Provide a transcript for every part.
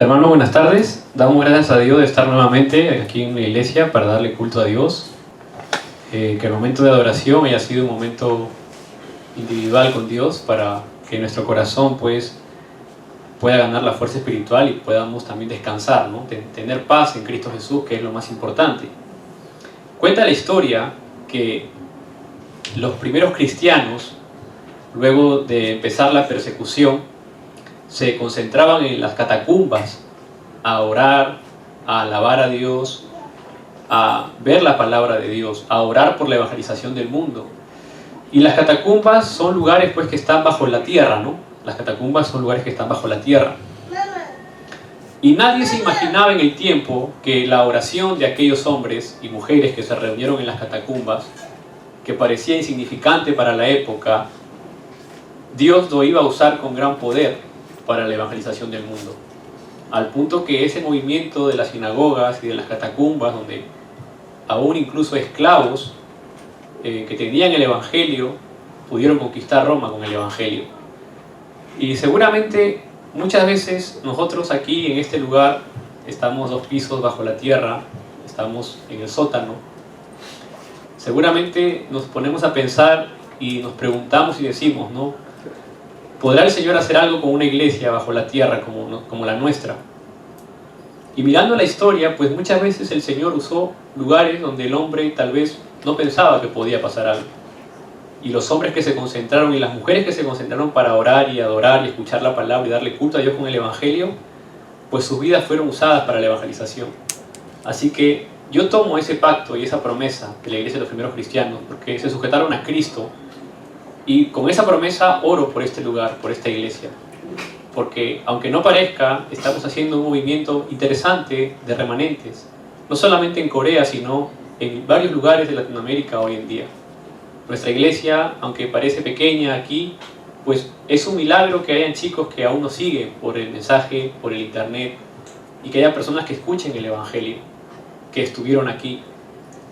Hermano, buenas tardes. Damos gracias a Dios de estar nuevamente aquí en la iglesia para darle culto a Dios. Que el momento de adoración haya sido un momento individual con Dios para que nuestro corazón pues pueda ganar la fuerza espiritual y podamos también descansar, ¿no? Tener paz en Cristo Jesús, que es lo más importante. Cuenta la historia que los primeros cristianos, luego de empezar la persecución, se concentraban en las catacumbas a orar, a alabar a Dios, a ver la palabra de Dios, a orar por la evangelización del mundo. Y las catacumbas son lugares pues que están bajo la tierra, ¿no? Las catacumbas son lugares que están bajo la tierra. Y nadie se imaginaba en el tiempo que la oración de aquellos hombres y mujeres que se reunieron en las catacumbas, que parecía insignificante para la época, Dios lo iba a usar con gran poder para la evangelización del mundo. Al punto que ese movimiento de las sinagogas y de las catacumbas, donde aún incluso esclavos que tenían el evangelio, pudieron conquistar Roma con el evangelio. Y seguramente muchas veces nosotros aquí en este lugar estamos 2 pisos bajo la tierra, estamos en el sótano. Seguramente nos ponemos a pensar y nos preguntamos y decimos, ¿no? ¿Podrá el Señor hacer algo con una iglesia bajo la tierra como la nuestra? Y mirando la historia, pues muchas veces el Señor usó lugares donde el hombre tal vez no pensaba que podía pasar algo. Y los hombres que se concentraron y las mujeres que se concentraron para orar y adorar y escuchar la palabra y darle culto a Dios con el evangelio, pues sus vidas fueron usadas para la evangelización. Así que yo tomo ese pacto y esa promesa de la iglesia de los primeros cristianos, porque se sujetaron a Cristo. Y con esa promesa oro por este lugar, por esta iglesia. Porque aunque no parezca, estamos haciendo un movimiento interesante de remanentes. No solamente en Corea, sino en varios lugares de Latinoamérica hoy en día. Nuestra iglesia, aunque parece pequeña aquí, pues es un milagro que hayan chicos que aún nos siguen por el mensaje, por el internet. Y que haya personas que escuchen el evangelio, que estuvieron aquí.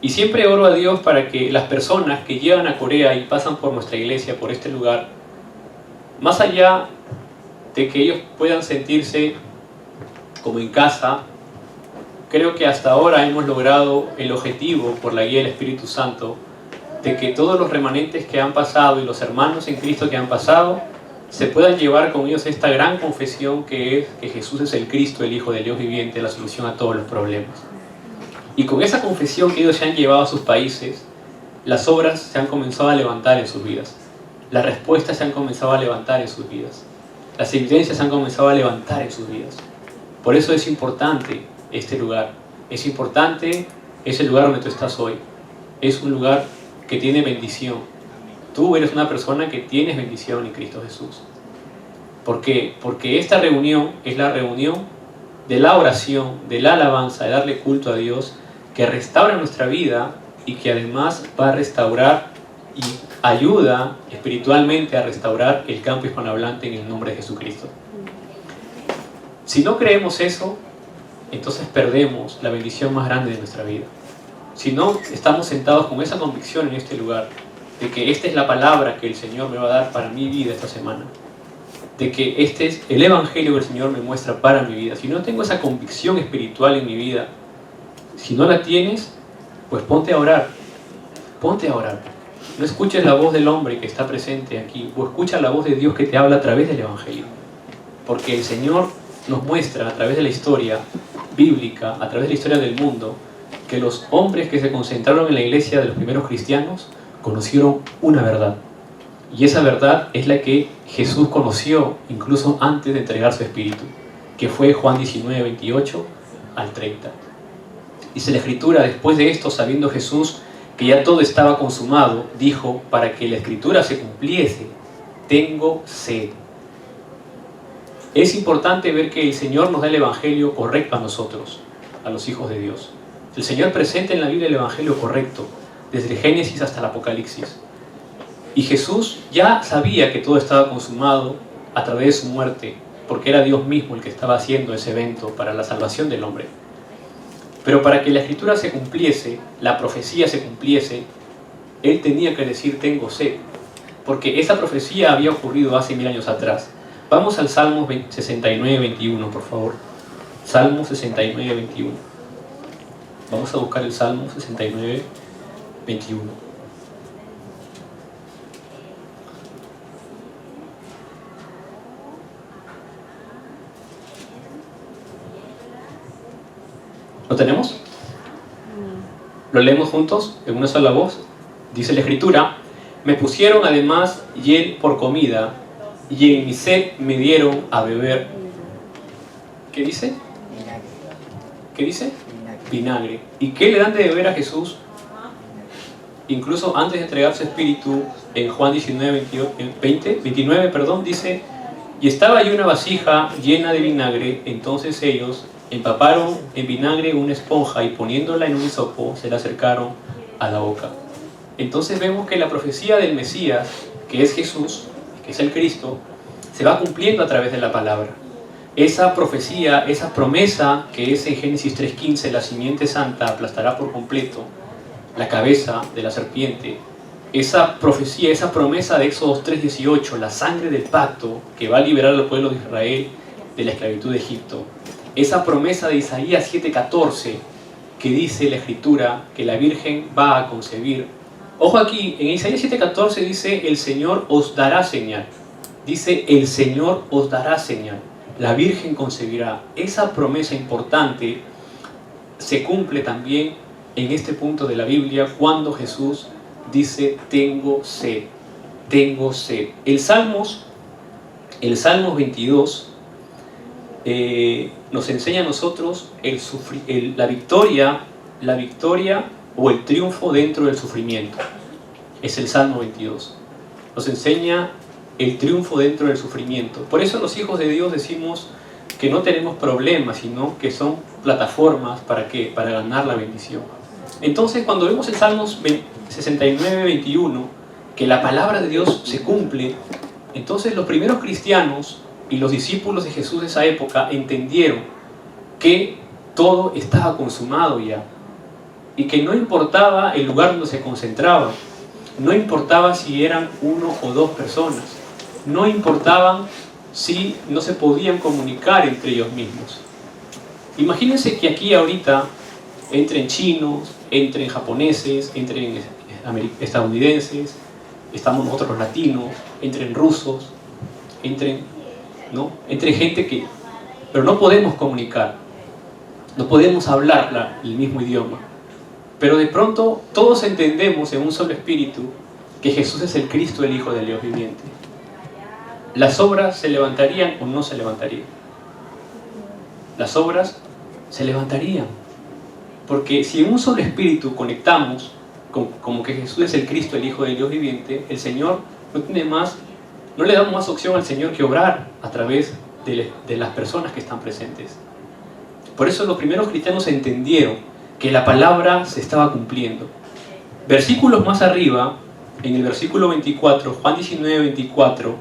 Y siempre oro a Dios para que las personas que llegan a Corea y pasan por nuestra iglesia, por este lugar, más allá de que ellos puedan sentirse como en casa, creo que hasta ahora hemos logrado el objetivo, por la guía del Espíritu Santo, de que todos los remanentes que han pasado y los hermanos en Cristo que han pasado, se puedan llevar con ellos esta gran confesión que es que Jesús es el Cristo, el Hijo del Dios viviente, la solución a todos los problemas. Y con esa confesión que ellos se han llevado a sus países, las obras se han comenzado a levantar en sus vidas. Las respuestas se han comenzado a levantar en sus vidas. Las evidencias se han comenzado a levantar en sus vidas. Por eso es importante este lugar. Es importante ese lugar donde tú estás hoy. Es un lugar que tiene bendición. Tú eres una persona que tienes bendición en Cristo Jesús. ¿Por qué? Porque esta reunión es la reunión de la oración, de la alabanza, de darle culto a Dios, que restaura nuestra vida y que además va a restaurar y ayuda espiritualmente a restaurar el campo hispanohablante en el nombre de Jesucristo. Si no creemos eso, entonces perdemos la bendición más grande de nuestra vida. Si no estamos sentados con esa convicción en este lugar, de que esta es la palabra que el Señor me va a dar para mi vida esta semana, de que este es el evangelio que el Señor me muestra para mi vida, si no tengo esa convicción espiritual en mi vida, si no la tienes, pues ponte a orar. Ponte a orar. No escuches la voz del hombre que está presente aquí, o escucha la voz de Dios que te habla a través del evangelio. Porque el Señor nos muestra a través de la historia bíblica, a través de la historia del mundo, que los hombres que se concentraron en la iglesia de los primeros cristianos conocieron una verdad. Y esa verdad es la que Jesús conoció incluso antes de entregar su espíritu, que fue Juan 19, 28 al 30. Dice la Escritura, después de esto, sabiendo Jesús que ya todo estaba consumado, dijo, para que la Escritura se cumpliese, tengo sed. Es importante ver que el Señor nos da el evangelio correcto a nosotros, a los hijos de Dios. El Señor presenta en la Biblia el evangelio correcto, desde el Génesis hasta el Apocalipsis. Y Jesús ya sabía que todo estaba consumado a través de su muerte, porque era Dios mismo el que estaba haciendo ese evento para la salvación del hombre. Pero para que la Escritura se cumpliese, la profecía se cumpliese, Él tenía que decir, tengo sed. Porque esa profecía había ocurrido hace 1000 años atrás. Vamos al Salmos 69, 21, por favor. Salmo 69, 21. Vamos a buscar el Salmo 69, 21. ¿Lo tenemos? ¿Lo leemos juntos en una sola voz? Dice la Escritura: me pusieron además hiel por comida, y en mi sed me dieron a beber. ¿Qué dice? Vinagre. ¿Qué dice? Vinagre. Vinagre. ¿Y qué le dan de beber a Jesús? Incluso antes de entregar su espíritu, en Juan 19, 29, dice: y estaba allí una vasija llena de vinagre. Entonces ellos empaparon en vinagre una esponja y poniéndola en un hisopo se la acercaron a la boca. Entonces vemos que la profecía del Mesías, que es Jesús, que es el Cristo, se va cumpliendo a través de la palabra. Esa profecía, esa promesa que es en Génesis 3:15, la simiente santa aplastará por completo la cabeza de la serpiente. Esa profecía, esa promesa de Éxodo 3:18, la sangre del pacto que va a liberar al pueblo de Israel de la esclavitud de Egipto. Esa promesa de Isaías 7:14, que dice la Escritura que la Virgen va a concebir. Ojo aquí, en Isaías 7:14 dice: el Señor os dará señal. Dice: el Señor os dará señal. La Virgen concebirá. Esa promesa importante se cumple también en este punto de la Biblia cuando Jesús dice: tengo sed, tengo sed. El Salmos 22 nos enseña a nosotros la victoria o el triunfo dentro del sufrimiento. Es el Salmo 22. Nos enseña el triunfo dentro del sufrimiento. Por eso los hijos de Dios decimos que no tenemos problemas, sino que son plataformas ¿para qué? Para ganar la bendición. Entonces, cuando vemos el Salmos 69, 21, que la palabra de Dios se cumple, entonces los primeros cristianos y los discípulos de Jesús de esa época entendieron que todo estaba consumado ya, y que no importaba el lugar donde se concentraban, no importaba si eran 1 o 2 personas, no importaban si no se podían comunicar entre ellos mismos. Imagínense que aquí ahorita entren chinos, entren japoneses, entren estadounidenses, estamos nosotros los latinos, entren rusos, entre gente que... Pero no podemos comunicar, no podemos hablar el mismo idioma. Pero de pronto todos entendemos en un solo espíritu que Jesús es el Cristo, el Hijo del Dios viviente. ¿Las obras se levantarían o no se levantarían? Las obras se levantarían. Porque si en un solo espíritu conectamos como que Jesús es el Cristo, el Hijo del Dios viviente, el Señor no le damos más opción al Señor que obrar a través de las personas que están presentes. Por eso los primeros cristianos entendieron que la palabra se estaba cumpliendo. Versículos más arriba, en el versículo 24, Juan 19, 24,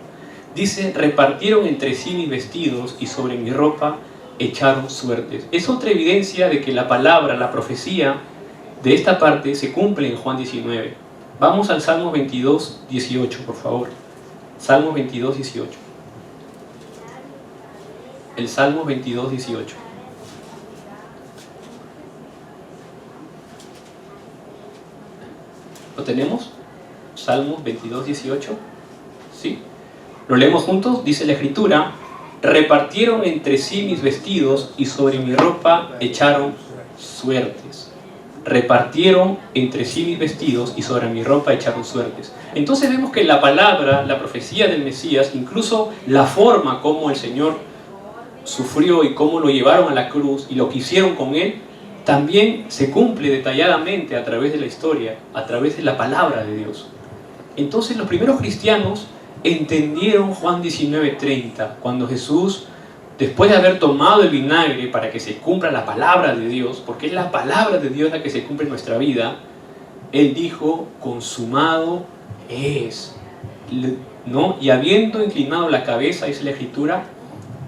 dice: repartieron entre sí mis vestidos y sobre mi ropa echaron suertes. Es otra evidencia de que la palabra, la profecía de esta parte se cumple en Juan 19. Vamos al Salmo 22, 18, por favor. Salmo 22, 18. El Salmo 22, 18. ¿Lo tenemos? Salmos 22, 18. ¿Sí? ¿Lo leemos juntos? Dice la Escritura: repartieron entre sí mis vestidos y sobre mi ropa echaron suertes. Repartieron entre sí mis vestidos y sobre mi ropa echaron suertes. Entonces vemos que la palabra, la profecía del Mesías, incluso la forma como el Señor sufrió y cómo lo llevaron a la cruz y lo que hicieron con Él, también se cumple detalladamente a través de la historia, a través de la palabra de Dios. Entonces los primeros cristianos entendieron Juan 19:30, cuando Jesús, después de haber tomado el vinagre para que se cumpla la palabra de Dios, porque es la palabra de Dios la que se cumple en nuestra vida, Él dijo: consumado es. ¿No? Y habiendo inclinado la cabeza, dice la Escritura,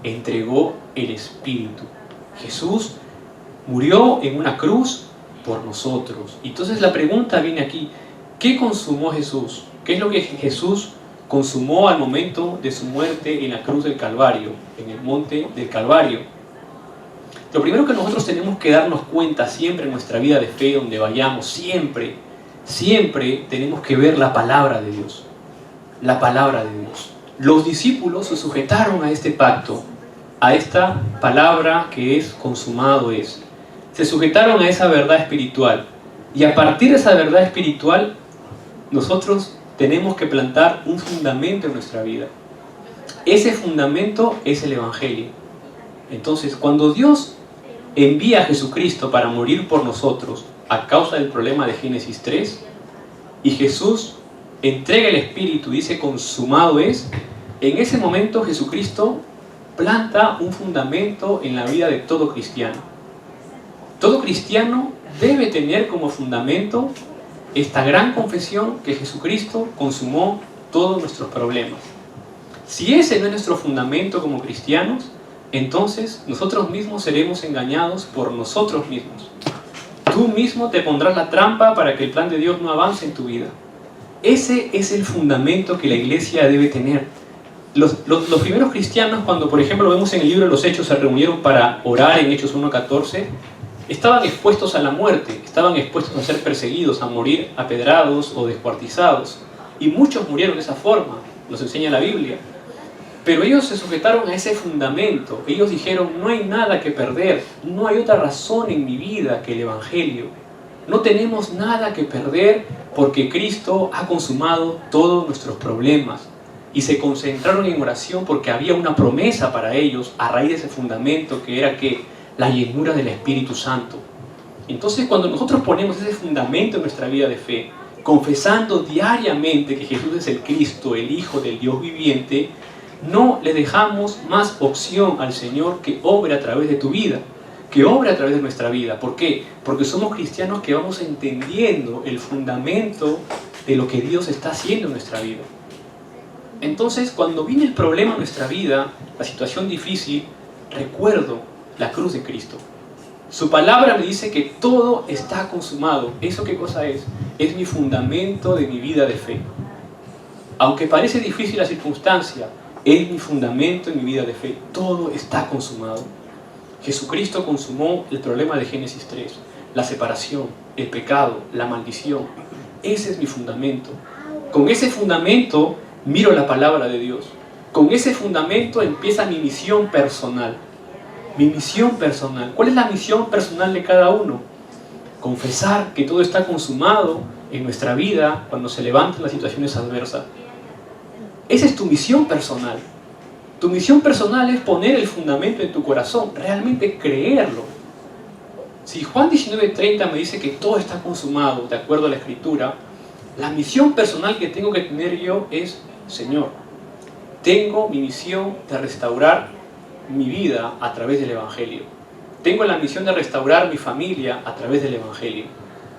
entregó el Espíritu. Jesús murió en una cruz por nosotros. Entonces la pregunta viene aquí: ¿qué consumó Jesús? ¿Qué es lo que Jesús consumó al momento de su muerte en la cruz del Calvario, en el monte del Calvario? Lo primero que nosotros tenemos que darnos cuenta siempre en nuestra vida de fe, donde vayamos, siempre tenemos que ver la palabra de Dios. La palabra de Dios. Los discípulos se sujetaron a este pacto, a esta palabra que es consumado es. Se sujetaron a esa verdad espiritual. Y a partir de esa verdad espiritual, nosotros tenemos que plantar un fundamento en nuestra vida. Ese fundamento es el Evangelio. Entonces, cuando Dios envía a Jesucristo para morir por nosotros a causa del problema de Génesis 3, y Jesús entrega el Espíritu y dice consumado es, en ese momento Jesucristo planta un fundamento en la vida de todo cristiano. Todo cristiano debe tener como fundamento esta gran confesión que Jesucristo consumó todos nuestros problemas. Si ese no es nuestro fundamento como cristianos, entonces nosotros mismos seremos engañados por nosotros mismos. Tú mismo te pondrás la trampa para que el plan de Dios no avance en tu vida. Ese es el fundamento que la iglesia debe tener. Los primeros cristianos, cuando por ejemplo vemos en el libro de los Hechos, se reunieron para orar en Hechos 1:14, estaban expuestos a la muerte, estaban expuestos a ser perseguidos, a morir apedrados o descuartizados. Y muchos murieron de esa forma, nos enseña la Biblia. Pero ellos se sujetaron a ese fundamento. Ellos dijeron, no hay nada que perder, no hay otra razón en mi vida que el Evangelio. No tenemos nada que perder porque Cristo ha consumado todos nuestros problemas. Y se concentraron en oración porque había una promesa para ellos a raíz de ese fundamento que era que la llenura del Espíritu Santo. Entonces cuando nosotros ponemos ese fundamento en nuestra vida de fe, confesando diariamente que Jesús es el Cristo, el Hijo del Dios viviente, no le dejamos más opción al Señor que obre a través de tu vida, que obre a través de nuestra vida. ¿Por qué? Porque somos cristianos que vamos entendiendo el fundamento de lo que Dios está haciendo en nuestra vida. Entonces, cuando viene el problema en nuestra vida, la situación difícil, recuerdo la cruz de Cristo. Su palabra me dice que todo está consumado. ¿Eso qué cosa es? Es mi fundamento de mi vida de fe. Aunque parece difícil la circunstancia, es mi fundamento en mi vida de fe. Todo está consumado. Jesucristo consumó el problema de Génesis 3, la separación, el pecado, la maldición. Ese es mi fundamento. Con ese fundamento miro la palabra de Dios. Con ese fundamento empieza mi misión personal. Mi misión personal. ¿Cuál es la misión personal de cada uno? Confesar que todo está consumado en nuestra vida cuando se levantan las situaciones adversas. Esa es tu misión personal. Tu misión personal es poner el fundamento en tu corazón, realmente creerlo. Si Juan 19:30 me dice que todo está consumado, de acuerdo a la Escritura, la misión personal que tengo que tener yo es, Señor, tengo mi misión de restaurar mi vida a través del Evangelio. Tengo la misión de restaurar mi familia a través del Evangelio.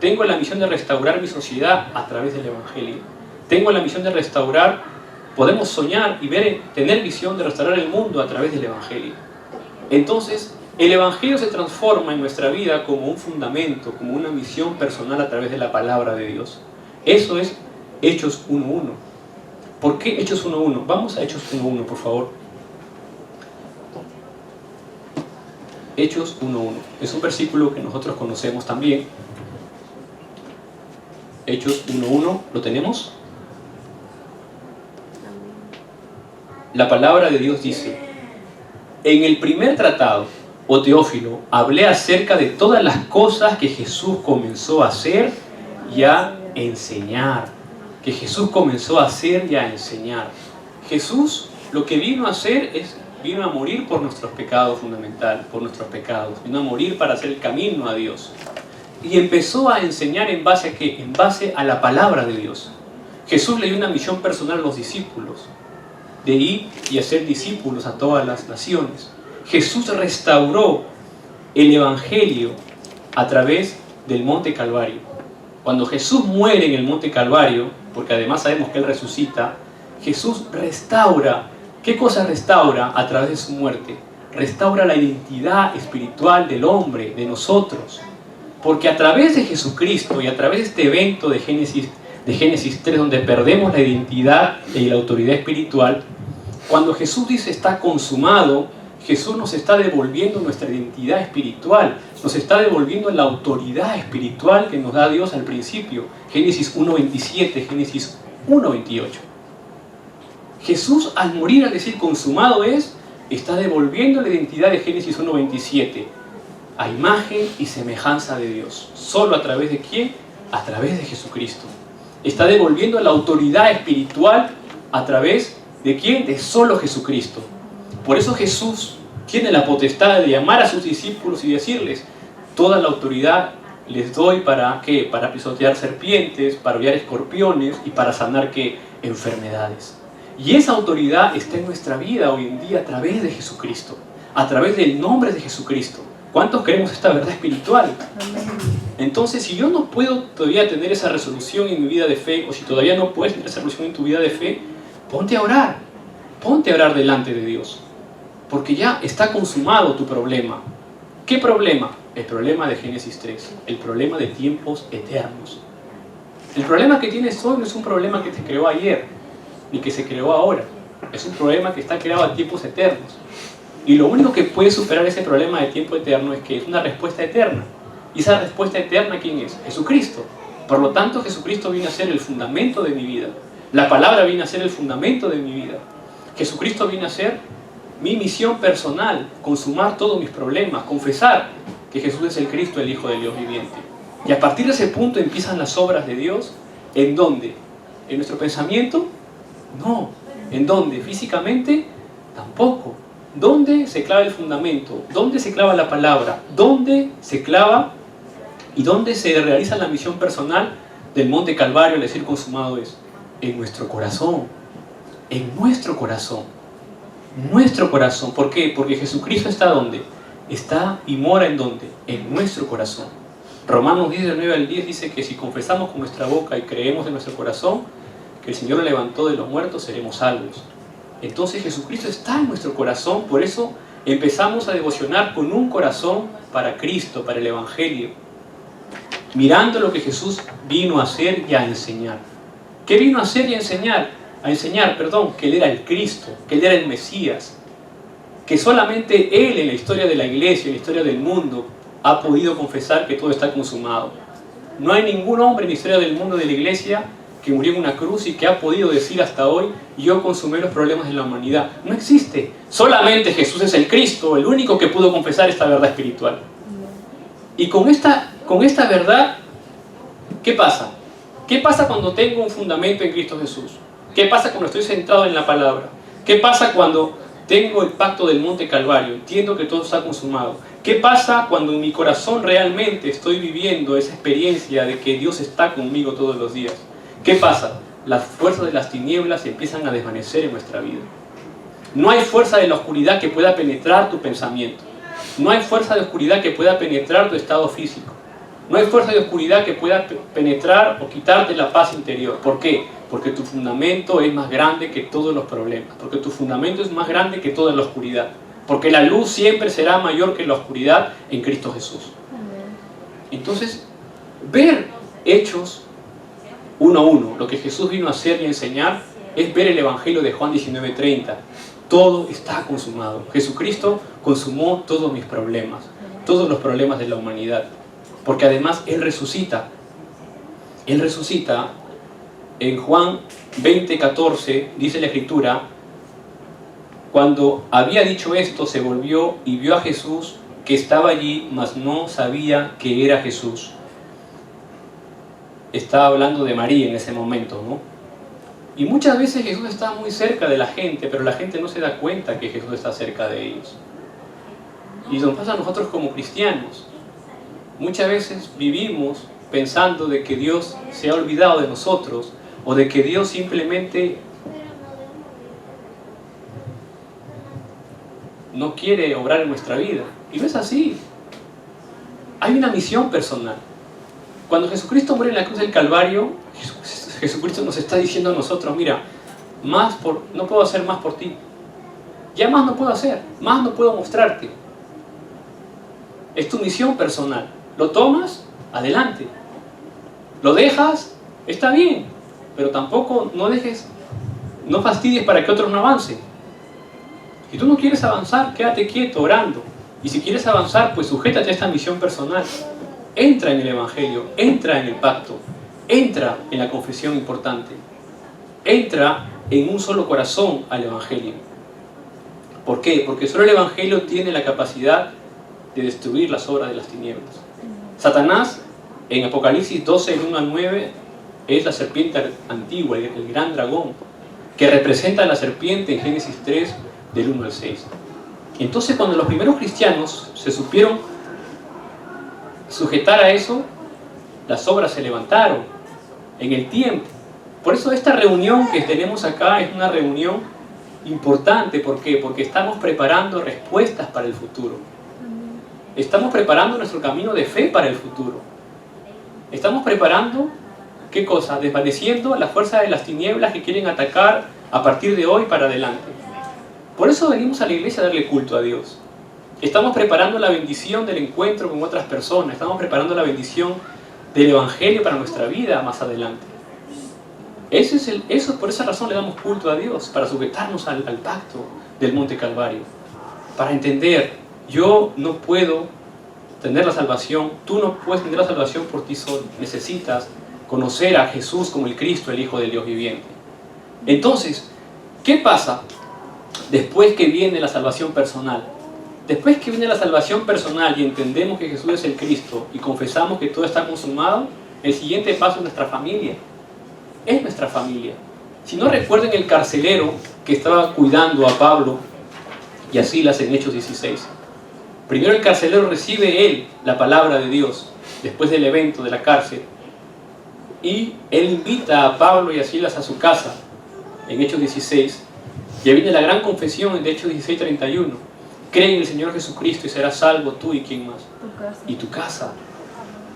Tengo la misión de restaurar mi sociedad a través del Evangelio. Tengo la misión de restaurar, podemos soñar y ver, tener visión de restaurar el mundo a través del Evangelio. Entonces, el Evangelio se transforma en nuestra vida como un fundamento, como una misión personal a través de la palabra de Dios. Eso es Hechos 1:1. ¿Por qué Hechos 1:1? Vamos a Hechos 1:1, por favor. Hechos 1:1. Es un versículo que nosotros conocemos también. Hechos 1:1, ¿lo tenemos? La palabra de Dios dice: en el primer tratado, oh Teófilo, hablé acerca de todas las cosas que Jesús comenzó a hacer y a enseñar. Que Jesús comenzó a hacer y a enseñar. Jesús lo que vino a hacer es, vino a morir por nuestros pecados fundamental, por nuestros pecados. Vino a morir para hacer el camino a Dios. Y empezó a enseñar en base a ¿qué? En base a la palabra de Dios. Jesús le dio una misión personal a los discípulos, de ir y hacer discípulos a todas las naciones. Jesús restauró el Evangelio a través del Monte Calvario. Cuando Jesús muere en el Monte Calvario, porque además sabemos que Él resucita, Jesús restaura. ¿Qué cosa restaura a través de su muerte? Restaura la identidad espiritual del hombre, de nosotros. Porque a través de Jesucristo y a través de este evento de Génesis 3, donde perdemos la identidad y la autoridad espiritual, cuando Jesús dice está consumado, Jesús nos está devolviendo nuestra identidad espiritual, nos está devolviendo la autoridad espiritual que nos da Dios al principio. Génesis 1.27, Génesis 1.28. Jesús, al morir, al decir consumado es, está devolviendo la identidad de Génesis 1.27 a imagen y semejanza de Dios. ¿Solo a través de quién? A través de Jesucristo. Está devolviendo la autoridad espiritual a través de quién? De solo Jesucristo. Por eso Jesús tiene la potestad de llamar a sus discípulos y decirles: toda la autoridad les doy para ¿qué? Para pisotear serpientes, para hollar escorpiones y para sanar ¿qué? Enfermedades. Y esa autoridad está en nuestra vida hoy en día a través de Jesucristo, a través del nombre de Jesucristo. ¿Cuántos creemos esta verdad espiritual? Entonces, si yo no puedo todavía tener esa resolución en mi vida de fe, o si todavía no puedes tener esa resolución en tu vida de fe, ponte a orar delante de Dios, porque ya está consumado tu problema. ¿Qué problema? El problema de Génesis 3, el problema de tiempos eternos. El problema que tienes hoy no es un problema que te creó ayer, ni que se creó ahora. Es un problema que está creado a tiempos eternos. Y lo único que puede superar ese problema de tiempo eterno es que es una respuesta eterna. ¿Y esa respuesta eterna quién es? Jesucristo. Por lo tanto, Jesucristo viene a ser el fundamento de mi vida. La palabra viene a ser el fundamento de mi vida. Jesucristo viene a ser mi misión personal, consumar todos mis problemas, confesar que Jesús es el Cristo, el Hijo del Dios viviente. Y a partir de ese punto empiezan las obras de Dios. ¿En dónde? ¿En nuestro pensamiento? No. ¿En dónde? ¿Físicamente? Tampoco. ¿Dónde se clava el fundamento? ¿Dónde se clava la palabra? ¿Dónde se clava y dónde se realiza la misión personal del Monte Calvario, al decir consumado es? En nuestro corazón. En nuestro corazón. Nuestro corazón. ¿Por qué? Porque Jesucristo está ¿dónde? Está y mora ¿en dónde? En nuestro corazón. Romanos 10, del 9 al 10 dice que si confesamos con nuestra boca y creemos en nuestro corazón que el Señor lo levantó de los muertos, seremos salvos. Entonces Jesucristo está en nuestro corazón, por eso empezamos a devocionar con un corazón para Cristo, para el Evangelio, mirando lo que Jesús vino a hacer y a enseñar. ¿Qué vino a hacer y a enseñar? Que Él era el Cristo, que Él era el Mesías, que solamente Él en la historia de la iglesia, en la historia del mundo, ha podido confesar que todo está consumado. No hay ningún hombre en la historia del mundo de la iglesia que murió en una cruz y que ha podido decir hasta hoy: yo consumé los problemas de la humanidad. No existe. Solamente Jesús es el Cristo, el único que pudo confesar esta verdad espiritual. Y con esta verdad, ¿qué pasa? ¿Qué pasa cuando tengo un fundamento en Cristo Jesús? ¿Qué pasa cuando estoy centrado en la palabra? ¿Qué pasa cuando tengo el pacto del Monte Calvario? Entiendo que todo está consumado. ¿Qué pasa cuando en mi corazón realmente estoy viviendo esa experiencia de que Dios está conmigo todos los días? ¿Qué pasa? Las fuerzas de las tinieblas empiezan a desvanecer en nuestra vida. No hay fuerza de la oscuridad que pueda penetrar tu pensamiento. No hay fuerza de oscuridad que pueda penetrar tu estado físico. No hay fuerza de oscuridad que pueda penetrar o quitarte la paz interior. ¿Por qué? Porque tu fundamento es más grande que todos los problemas. Porque tu fundamento es más grande que toda la oscuridad. Porque la luz siempre será mayor que la oscuridad en Cristo Jesús. Entonces, ver Hechos 1:1, lo que Jesús vino a hacer y a enseñar, es ver el Evangelio de Juan 19:30. Todo está consumado. Jesucristo consumó todos mis problemas, todos los problemas de la humanidad. Porque además Él resucita. Él resucita. En Juan 20:14 dice la Escritura: cuando había dicho esto, se volvió y vio a Jesús que estaba allí, mas no sabía que era Jesús. Estaba hablando de María en ese momento, ¿no? Y muchas veces Jesús está muy cerca de la gente, pero la gente no se da cuenta que Jesús está cerca de ellos. Y nos pasa a nosotros como cristianos. Muchas veces vivimos pensando de que Dios se ha olvidado de nosotros, o de que Dios simplemente no quiere obrar en nuestra vida. Y no es así. Hay una misión personal. Cuando Jesucristo muere en la cruz del Calvario, Jesucristo nos está diciendo a nosotros: mira, no puedo hacer más por ti. Ya más no puedo hacer, más no puedo mostrarte. Es tu misión personal. Lo tomas, adelante. Lo dejas, está bien. Pero tampoco no fastidies para que otros no avancen. Y tú no quieres avanzar, quédate quieto orando. Y si quieres avanzar, pues sujétate a esta misión personal. Entra en el Evangelio, entra en el pacto, entra en la confesión importante. Entra en un solo corazón al Evangelio. ¿Por qué? Porque solo el Evangelio tiene la capacidad de destruir las obras de las tinieblas. Satanás, en Apocalipsis 12, del 1 al 9, es la serpiente antigua, el gran dragón, que representa a la serpiente en Génesis 3, del 1 al 6. Entonces, cuando los primeros cristianos se supieron sujetar a eso, las obras se levantaron en el tiempo. Por eso esta reunión que tenemos acá es una reunión importante. ¿Por qué? Porque estamos preparando respuestas para el futuro. Estamos preparando nuestro camino de fe para el futuro. Estamos preparando, ¿qué cosa? Desvaneciendo las fuerzas de las tinieblas que quieren atacar a partir de hoy para adelante. Por eso venimos a la iglesia a darle culto a Dios. Estamos preparando la bendición del encuentro con otras personas. Estamos preparando la bendición del Evangelio para nuestra vida más adelante. Por esa razón le damos culto a Dios, para sujetarnos al pacto del Monte Calvario. Para entender, yo no puedo tener la salvación, tú no puedes tener la salvación por ti solo. Necesitas conocer a Jesús como el Cristo, el Hijo del Dios viviente. Entonces, ¿qué pasa después que viene la salvación personal? Después que viene la salvación personal y entendemos que Jesús es el Cristo y confesamos que todo está consumado, el siguiente paso es nuestra familia. Es nuestra familia. Si no recuerden el carcelero que estaba cuidando a Pablo y a Silas en Hechos 16. Primero el carcelero recibe él la palabra de Dios después del evento de la cárcel. Y él invita a Pablo y a Silas a su casa en Hechos 16. Y ahí viene la gran confesión de Hechos 16:31. Cree en el Señor Jesucristo y serás salvo tú y quién más. Y tu casa.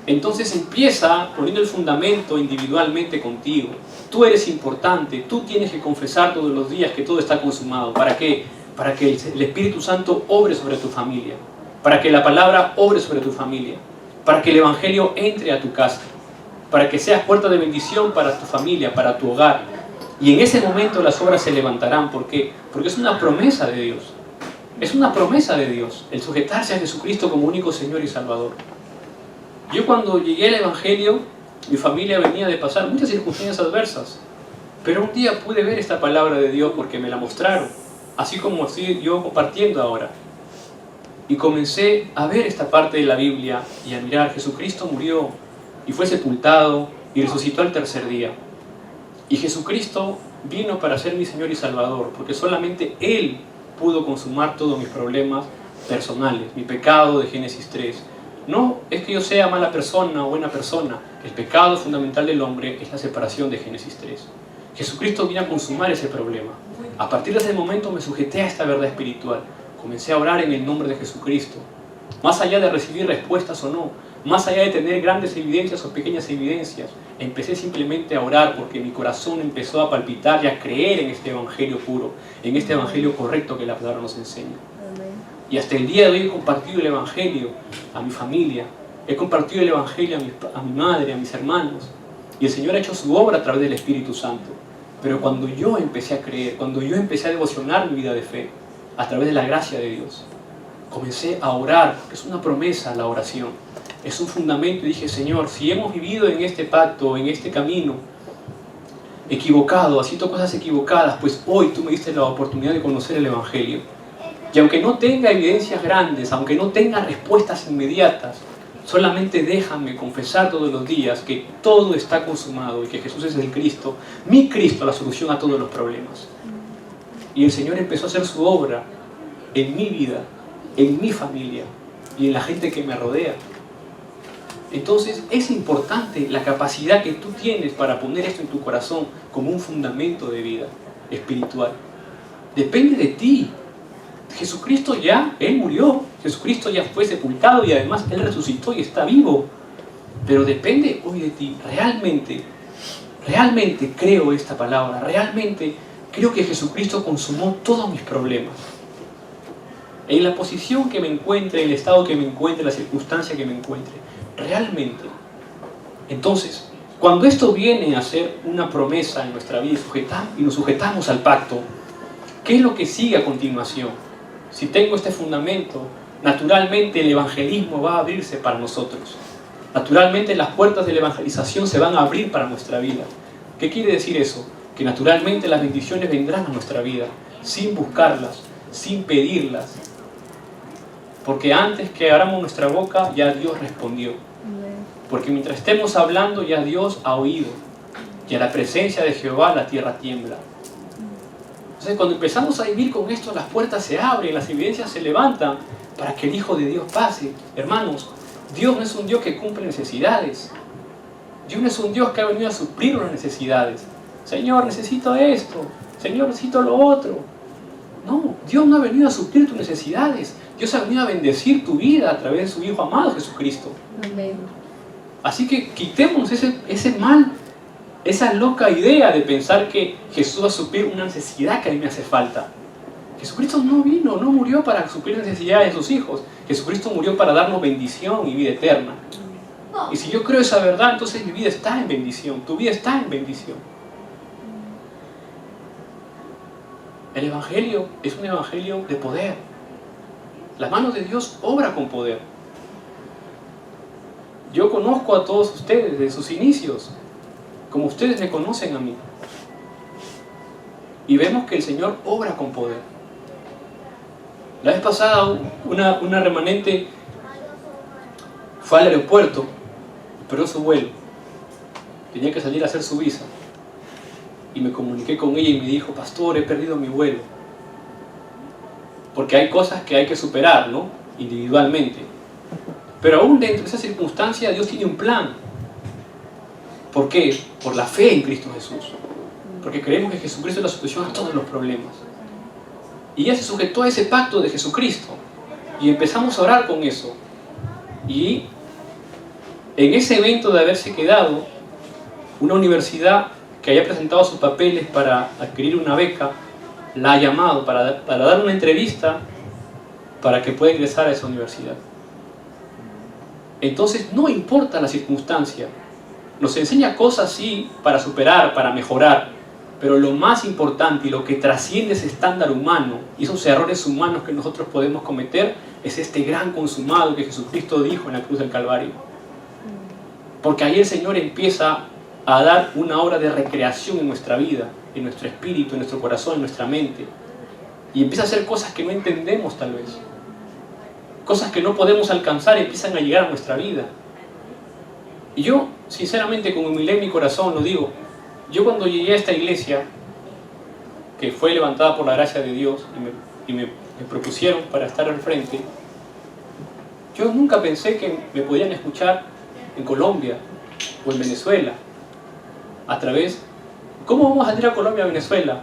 Entonces empieza poniendo el fundamento individualmente contigo. Tú eres importante, tú tienes que confesar todos los días que todo está consumado. ¿Para qué? Para que el Espíritu Santo obre sobre tu familia. Para que la palabra obre sobre tu familia. Para que el Evangelio entre a tu casa. Para que seas puerta de bendición para tu familia, para tu hogar. Y en ese momento las obras se levantarán. ¿Por qué? Porque es una promesa de Dios. Es una promesa de Dios el sujetarse a Jesucristo como único Señor y Salvador. Yo cuando llegué al Evangelio, mi familia venía de pasar muchas circunstancias adversas. Pero un día pude ver esta palabra de Dios porque me la mostraron. Así como estoy yo compartiendo ahora. Y comencé a ver esta parte de la Biblia y a mirar. Jesucristo murió y fue sepultado y resucitó al tercer día. Y Jesucristo vino para ser mi Señor y Salvador. Porque solamente Él pudo consumar todos mis problemas personales. Mi pecado de Génesis 3. No es que yo sea mala persona o buena persona. El pecado fundamental del hombre es la separación de Génesis 3. Jesucristo vino a consumar ese problema. A partir de ese momento me sujeté a esta verdad espiritual. Comencé a orar en el nombre de Jesucristo. Más allá de recibir respuestas o no, más allá de tener grandes evidencias o pequeñas evidencias, empecé simplemente a orar porque mi corazón empezó a palpitar y a creer en este Evangelio puro, en este Evangelio correcto que la palabra nos enseña. Y hasta el día de hoy he compartido el Evangelio a mi familia, he compartido el Evangelio a mi madre, a mis hermanos. Y el Señor ha hecho su obra a través del Espíritu Santo. Pero cuando yo empecé a creer, cuando yo empecé a devocionar mi vida de fe, a través de la gracia de Dios, comencé a orar, porque es una promesa la oración. Es un fundamento y dije, Señor, si hemos vivido en este pacto, en este camino, equivocado, haciendo cosas equivocadas, pues hoy tú me diste la oportunidad de conocer el Evangelio. Y aunque no tenga evidencias grandes, aunque no tenga respuestas inmediatas, solamente déjame confesar todos los días que todo está consumado y que Jesús es el Cristo, mi Cristo, la solución a todos los problemas. Y el Señor empezó a hacer su obra en mi vida, en mi familia y en la gente que me rodea. Entonces es importante la capacidad que tú tienes para poner esto en tu corazón como un fundamento de vida espiritual. Depende de ti. Jesucristo ya, Él murió, Jesucristo ya fue sepultado y además Él resucitó y está vivo. Pero depende hoy de ti. Realmente creo esta palabra, realmente creo que Jesucristo consumó todos mis problemas. En la posición que me encuentre, en el estado que me encuentre, en la circunstancia que me encuentre, realmente. Entonces, cuando esto viene a ser una promesa en nuestra vida y nos sujetamos al pacto, ¿qué es lo que sigue a continuación? si tengo este fundamento, naturalmente el evangelismo va a abrirse para nosotros. Naturalmente las puertas de la evangelización se van a abrir para nuestra vida. ¿Qué quiere decir eso? Que naturalmente las bendiciones vendrán a nuestra vida, sin buscarlas, sin pedirlas. Porque antes que abramos nuestra boca, ya Dios respondió. Porque mientras estemos hablando, ya Dios ha oído. Y a la presencia de Jehová la tierra tiembla. Entonces, cuando empezamos a vivir con esto, las puertas se abren, las evidencias se levantan para que el Hijo de Dios pase. Hermanos, Dios no es un Dios que cumple necesidades. Dios no es un Dios que ha venido a suplir unas necesidades. Señor, necesito esto. Señor, necesito lo otro. No, Dios no ha venido a suplir tus necesidades. Dios ha venido a bendecir tu vida a través de su Hijo amado Jesucristo. Amén. Así que quitemos ese mal, esa loca idea de pensar que Jesús va a suplir una necesidad que a mí me hace falta. Jesucristo no vino, no murió para suplir necesidades de sus hijos. Jesucristo murió para darnos bendición y vida eterna. Y si yo creo esa verdad, entonces mi vida está en bendición, tu vida está en bendición. El Evangelio es un Evangelio de poder. La mano de Dios obra con poder. Yo conozco a todos ustedes desde sus inicios, como ustedes me conocen a mí. Y vemos que el Señor obra con poder. La vez pasada una remanente fue al aeropuerto, esperó su vuelo, tenía que salir a hacer su visa. Y me comuniqué con ella y me dijo: pastor, he perdido mi vuelo. Porque hay cosas que hay que superar, ¿no? Individualmente. Pero aún dentro de esa circunstancia, Dios tiene un plan. ¿Por qué? Por la fe en Cristo Jesús. Porque creemos que Jesucristo es la solución a todos los problemas. Y ella se sujetó a ese pacto de Jesucristo. Y empezamos a orar con eso. Y en ese evento de haberse quedado, una universidad que había presentado sus papeles para adquirir una beca, la ha llamado para dar una entrevista para que pueda ingresar a esa universidad. Entonces no importa la circunstancia, nos enseña cosas sí para superar, para mejorar, pero lo más importante y lo que trasciende ese estándar humano y esos errores humanos que nosotros podemos cometer es este gran consumado que Jesucristo dijo en la cruz del Calvario. Porque ahí el Señor empieza a dar una obra de recreación en nuestra vida, en nuestro espíritu, en nuestro corazón, en nuestra mente. Y empieza a hacer cosas que no entendemos tal vez. Cosas que no podemos alcanzar empiezan a llegar a nuestra vida. Y yo, sinceramente, con humildad en mi corazón lo digo, yo cuando llegué a esta iglesia, que fue levantada por la gracia de Dios y me propusieron para estar al frente, yo nunca pensé que me podían escuchar en Colombia o en Venezuela, a través... ¿Cómo vamos a ir a Colombia, a Venezuela,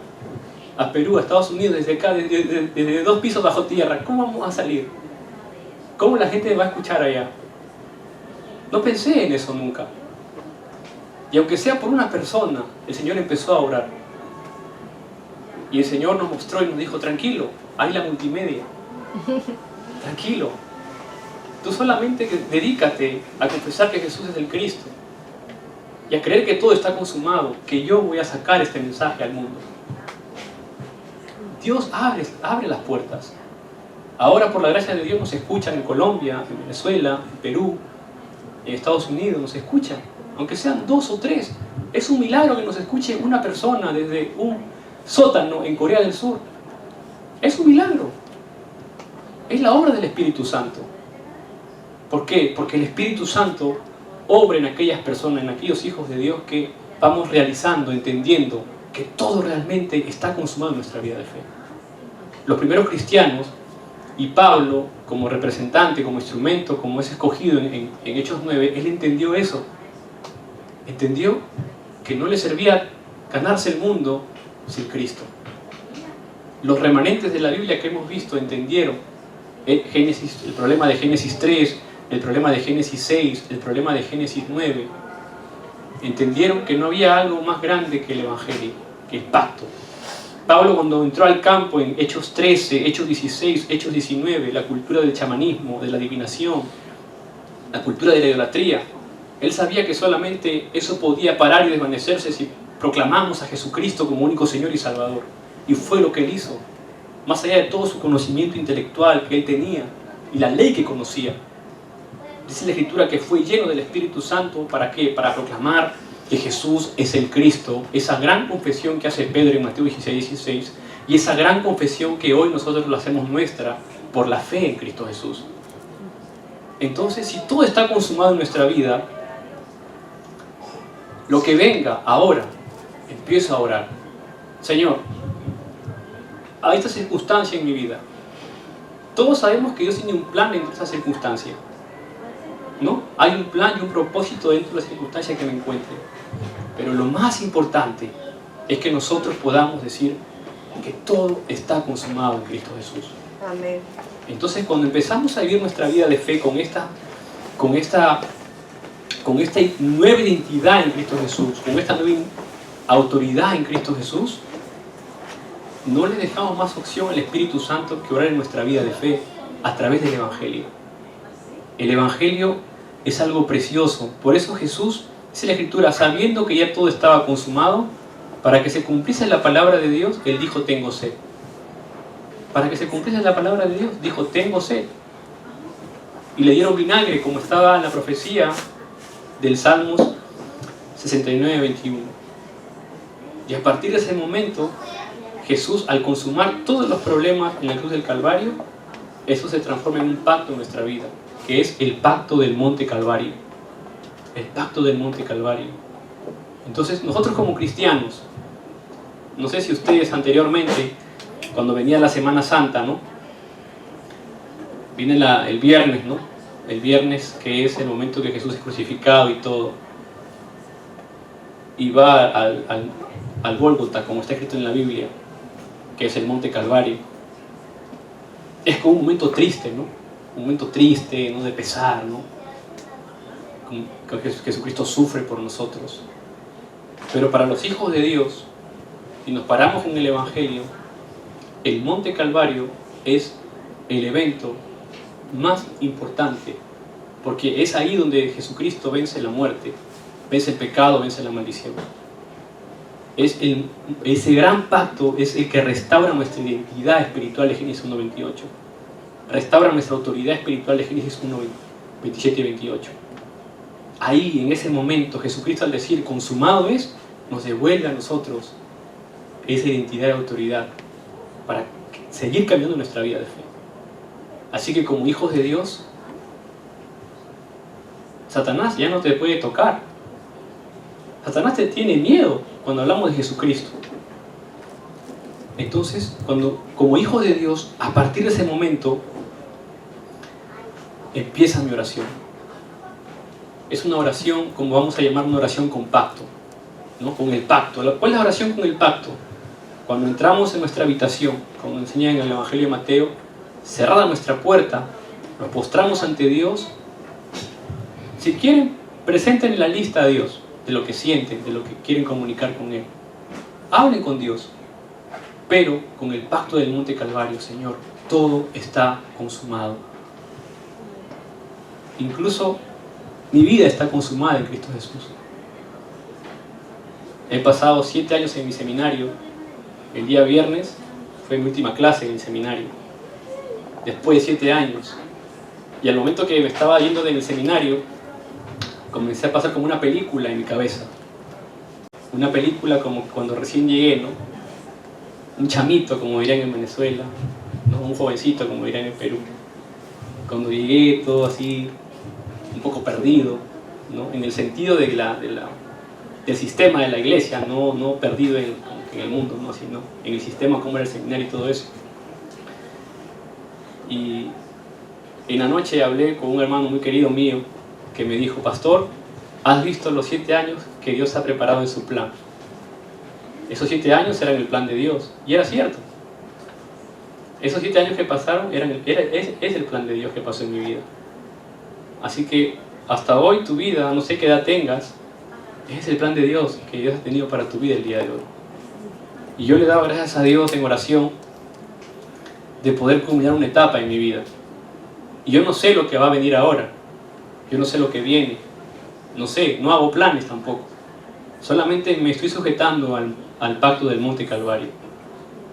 a Perú, a Estados Unidos, desde acá, desde 2 pisos bajo tierra? ¿Cómo vamos a salir? ¿Cómo la gente va a escuchar allá? No pensé en eso nunca. Y aunque sea por una persona, el Señor empezó a orar. Y el Señor nos mostró y nos dijo: tranquilo, hay la multimedia. Tranquilo. Tú solamente dedícate a confesar que Jesús es el Cristo. Y a creer que todo está consumado, que yo voy a sacar este mensaje al mundo. Dios abre las puertas. Ahora, por la gracia de Dios, nos escuchan en Colombia, en Venezuela, en Perú, en Estados Unidos, nos escuchan. Aunque sean 2 o 3. Es un milagro que nos escuche una persona desde un sótano en Corea del Sur. Es un milagro. Es la obra del Espíritu Santo. ¿Por qué? Porque el Espíritu Santo obra en aquellas personas, en aquellos hijos de Dios que vamos realizando, entendiendo que todo realmente está consumado en nuestra vida de fe. Los primeros cristianos, y Pablo como representante, como instrumento, como es escogido en Hechos 9, él entendió eso. Entendió que no le servía ganarse el mundo sin Cristo. Los remanentes de la Biblia que hemos visto entendieron el problema de Génesis 3, el problema de Génesis 6, el problema de Génesis 9. Entendieron que no había algo más grande que el Evangelio, que el pacto. Pablo, cuando entró al campo en Hechos 13, Hechos 16, Hechos 19, la cultura del chamanismo, de la adivinación, la cultura de la idolatría, él sabía que solamente eso podía parar y desvanecerse si proclamamos a Jesucristo como único Señor y Salvador. Y fue lo que él hizo. más allá de todo su conocimiento intelectual que él tenía y la ley que conocía. Dice la Escritura que fue lleno del Espíritu Santo, ¿para qué? Para proclamar que Jesús es el Cristo, esa gran confesión que hace Pedro en Mateo 16:16, y esa gran confesión que hoy nosotros la hacemos nuestra por la fe en Cristo Jesús. Entonces, si todo está consumado en nuestra vida, lo que venga ahora, empiezo a orar. Señor, a esta circunstancia en mi vida, todos sabemos que Dios tiene un plan dentro de esa circunstancia, ¿no? Hay un plan y un propósito dentro de la circunstancia que me encuentre. Pero lo más importante es que nosotros podamos decir que todo está consumado en Cristo Jesús. Amén. Entonces, cuando empezamos a vivir nuestra vida de fe con esta nueva identidad en Cristo Jesús, con esta nueva autoridad en Cristo Jesús, no le dejamos más opción al Espíritu Santo que orar en nuestra vida de fe a través del Evangelio. El Evangelio es algo precioso. Por eso Jesús, dice la Escritura, sabiendo que ya todo estaba consumado, para que se cumpliese la palabra de Dios, Él dijo, tengo sed. Para que se cumpliese la palabra de Dios, dijo, tengo sed. Y le dieron vinagre, como estaba en la profecía del Salmos 69:21. Y a partir de ese momento, Jesús, al consumar todos los problemas en la cruz del Calvario, eso se transforma en un pacto en nuestra vida, que es el pacto del Monte Calvario. El pacto del Monte Calvario. Entonces, nosotros como cristianos, no sé si ustedes anteriormente, cuando venía la Semana Santa, ¿no? Viene el viernes, ¿no? El viernes, que es el momento que Jesús es crucificado y todo. Y va al Gólgota, como está escrito en la Biblia, que es el Monte Calvario. Es como un momento triste, ¿no? Un momento triste, ¿no? De pesar, ¿no? Que Jesucristo sufre por nosotros. Pero para los hijos de Dios, si nos paramos en el Evangelio, el Monte Calvario es el evento más importante, porque es ahí donde Jesucristo vence la muerte, vence el pecado, vence la maldición. Ese gran pacto es el que restaura nuestra identidad espiritual de Génesis 1:28. Restaura nuestra autoridad espiritual de Génesis 1:27 y 28. Ahí, en ese momento, Jesucristo, al decir consumado es, nos devuelve a nosotros esa identidad de autoridad para seguir cambiando nuestra vida de fe. Así que como hijos de Dios, Satanás ya no te puede tocar. Satanás te tiene miedo cuando hablamos de Jesucristo. Entonces, como hijos de Dios, a partir de ese momento, empieza mi oración. Es una oración, como vamos a llamar, una oración con pacto, ¿no? Con el pacto. ¿Cuál es la oración con el pacto? Cuando entramos en nuestra habitación, como enseña en el Evangelio de Mateo, cerrada nuestra puerta, nos postramos ante Dios. Si quieren, presenten la lista a Dios de lo que sienten, de lo que quieren comunicar con Él. Hablen con Dios, pero con el pacto del Monte Calvario. Señor, todo está consumado. Incluso mi vida está consumada en Cristo Jesús. He pasado 7 años en mi seminario. El día viernes fue mi última clase en el seminario. Después de 7 años. Y al momento que me estaba yendo del seminario, comencé a pasar como una película en mi cabeza. Una película como cuando recién llegué, ¿no? Un chamito, como dirían en Venezuela, ¿no? Un jovencito, como dirían en Perú. Cuando llegué, todo así, un poco perdido, ¿no? En el sentido del sistema de la iglesia, no perdido en el mundo, ¿no? Sino en el sistema, como era el seminario y todo eso. Y en la noche hablé con un hermano muy querido mío que me dijo: pastor, ¿has visto los 7 años que Dios ha preparado en su plan? Esos 7 años eran el plan de Dios, y era cierto. Esos 7 años que pasaron es el plan de Dios que pasó en mi vida. Así que hasta hoy tu vida, no sé qué edad tengas, es el plan de Dios que Dios ha tenido para tu vida el día de hoy. Y yo le daba gracias a Dios en oración de poder culminar una etapa en mi vida. Y yo no sé lo que va a venir ahora. Yo no sé lo que viene. No sé, no hago planes tampoco. Solamente me estoy sujetando al pacto del Monte Calvario.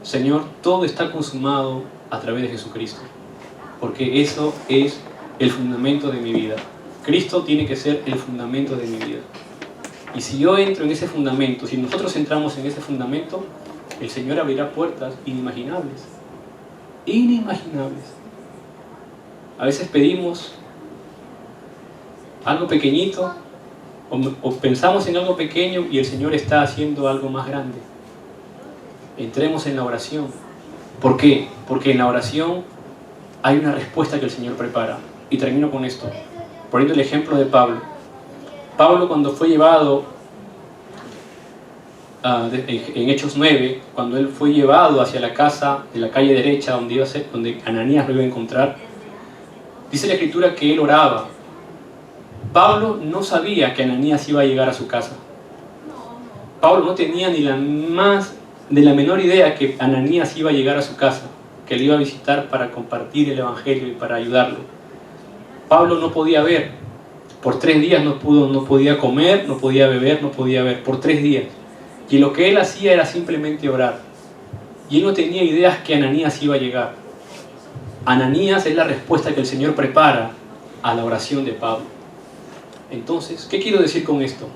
Señor, todo está consumado a través de Jesucristo, porque eso es el fundamento de mi vida. Cristo tiene que ser el fundamento de mi vida. Y si yo entro en ese fundamento, si nosotros entramos en ese fundamento, el Señor abrirá puertas inimaginables. Inimaginables. A veces pedimos algo pequeñito o pensamos en algo pequeño y el Señor está haciendo algo más grande. Entremos en la oración. ¿Por qué? Porque en la oración hay una respuesta que el Señor prepara. Y termino con esto, poniendo el ejemplo de Pablo. Pablo, cuando fue llevado en Hechos 9, cuando él fue llevado hacia la casa de la calle derecha donde Ananías lo iba a encontrar, dice la Escritura que él oraba. Pablo no sabía que Ananías iba a llegar a su casa. Pablo no tenía ni la menor idea que Ananías iba a llegar a su casa, que le iba a visitar para compartir el Evangelio y para ayudarlo. Pablo no podía ver. Por 3 días no podía comer, no podía beber, no podía ver. Por 3 días. Y lo que él hacía era simplemente orar. Y él no tenía ideas que Ananías iba a llegar. Ananías es la respuesta que el Señor prepara a la oración de Pablo. Entonces, ¿qué quiero decir con esto?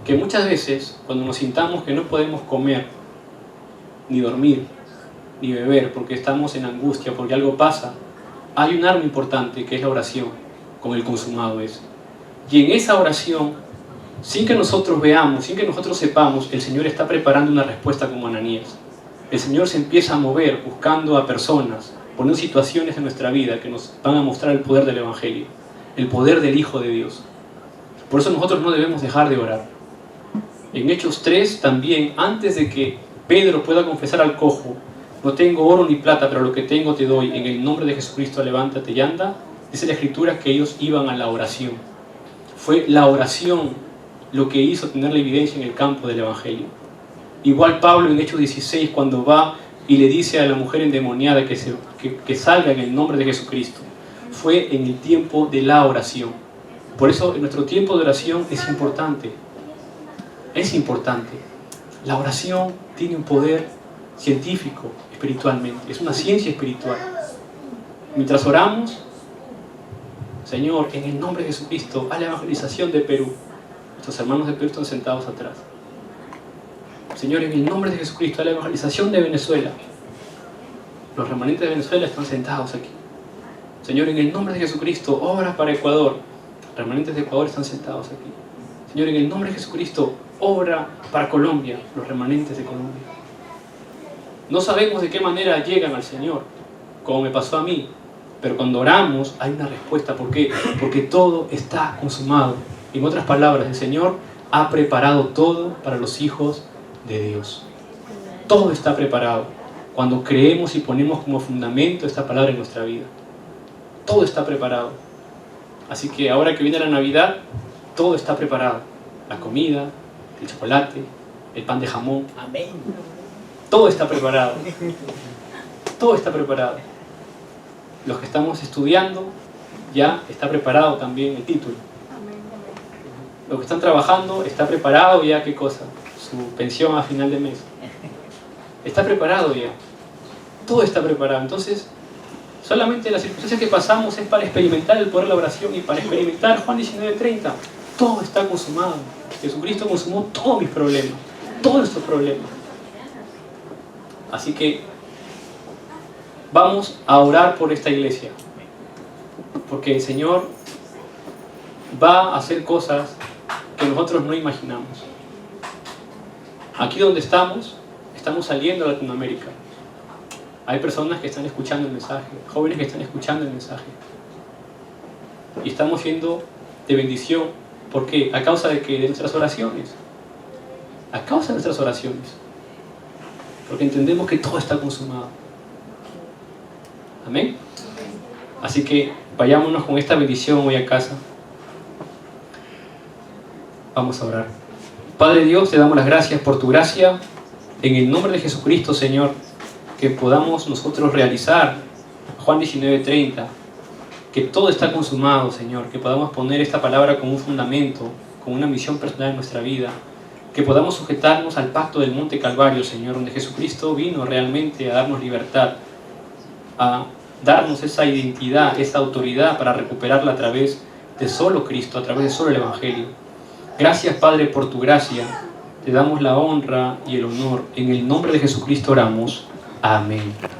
Que muchas veces, cuando nos sintamos que no podemos comer, ni dormir, ni beber, porque estamos en angustia, porque algo pasa, hay un arma importante que es la oración, con el consumado es. Y en esa oración, sin que nosotros veamos, sin que nosotros sepamos, el Señor está preparando una respuesta como Ananías. El Señor se empieza a mover buscando a personas, poniendo situaciones en nuestra vida que nos van a mostrar el poder del Evangelio, el poder del Hijo de Dios. Por eso nosotros no debemos dejar de orar. En Hechos 3 también, antes de que Pedro pueda confesar al cojo, no tengo oro ni plata, pero lo que tengo te doy, en el nombre de Jesucristo levántate y anda, dice la Escritura que ellos iban a la oración. Fue la oración lo que hizo tener la evidencia en el campo del Evangelio. Igual Pablo en Hechos 16, cuando va y le dice a la mujer endemoniada que salga en el nombre de Jesucristo, fue en el tiempo de la oración. Por eso nuestro tiempo de oración es importante. Es importante. La oración tiene un poder científico espiritualmente, es una ciencia espiritual. Mientras oramos, Señor, en el nombre de Jesucristo, a la evangelización de Perú. Nuestros hermanos de Perú están sentados atrás. Señor, en el nombre de Jesucristo, a la evangelización de Venezuela. Los remanentes de Venezuela están sentados aquí. Señor, en el nombre de Jesucristo, obra para Ecuador. Los remanentes de Ecuador están sentados aquí. Señor, en el nombre de Jesucristo, obra para Colombia. Los remanentes de Colombia. No sabemos de qué manera llegan al Señor, como me pasó a mí. Pero cuando oramos hay una respuesta. ¿Por qué? Porque todo está consumado. En otras palabras, el Señor ha preparado todo para los hijos de Dios. Todo está preparado cuando creemos y ponemos como fundamento esta palabra en nuestra vida. Todo está preparado. Así que ahora que viene la Navidad, todo está preparado. La comida, el chocolate, el pan de jamón. Amén. Todo está preparado. Todo está preparado. Los que estamos estudiando, ya está preparado también el título. Los que están trabajando, está preparado ya, ¿qué cosa? Su pensión a final de mes. Está preparado ya. Todo está preparado. Entonces, solamente las circunstancias que pasamos es para experimentar el poder de la oración y para experimentar Juan 19:30. Todo está consumado. Jesucristo consumó todos mis problemas, todos nuestros problemas. Así que vamos a orar por esta iglesia, porque el Señor va a hacer cosas que nosotros no imaginamos. Aquí donde estamos saliendo a Latinoamérica. Hay personas que están escuchando el mensaje, jóvenes que están escuchando el mensaje. Y estamos siendo de bendición. ¿Por qué? A causa de que de nuestras oraciones. A causa de nuestras oraciones. Porque entendemos que todo está consumado. Amén. Así que vayámonos con esta bendición hoy a casa. Vamos a orar. Padre Dios, te damos las gracias por tu gracia. En el nombre de Jesucristo, Señor, que podamos nosotros realizar Juan 19:30, que todo está consumado, Señor, que podamos poner esta palabra como un fundamento, como una misión personal en nuestra vida, que podamos sujetarnos al pacto del Monte Calvario, Señor, donde Jesucristo vino realmente a darnos libertad, a darnos esa identidad, esa autoridad para recuperarla a través de solo Cristo, a través de solo el Evangelio. Gracias, Padre, por tu gracia. Te damos la honra y el honor. En el nombre de Jesucristo oramos. Amén.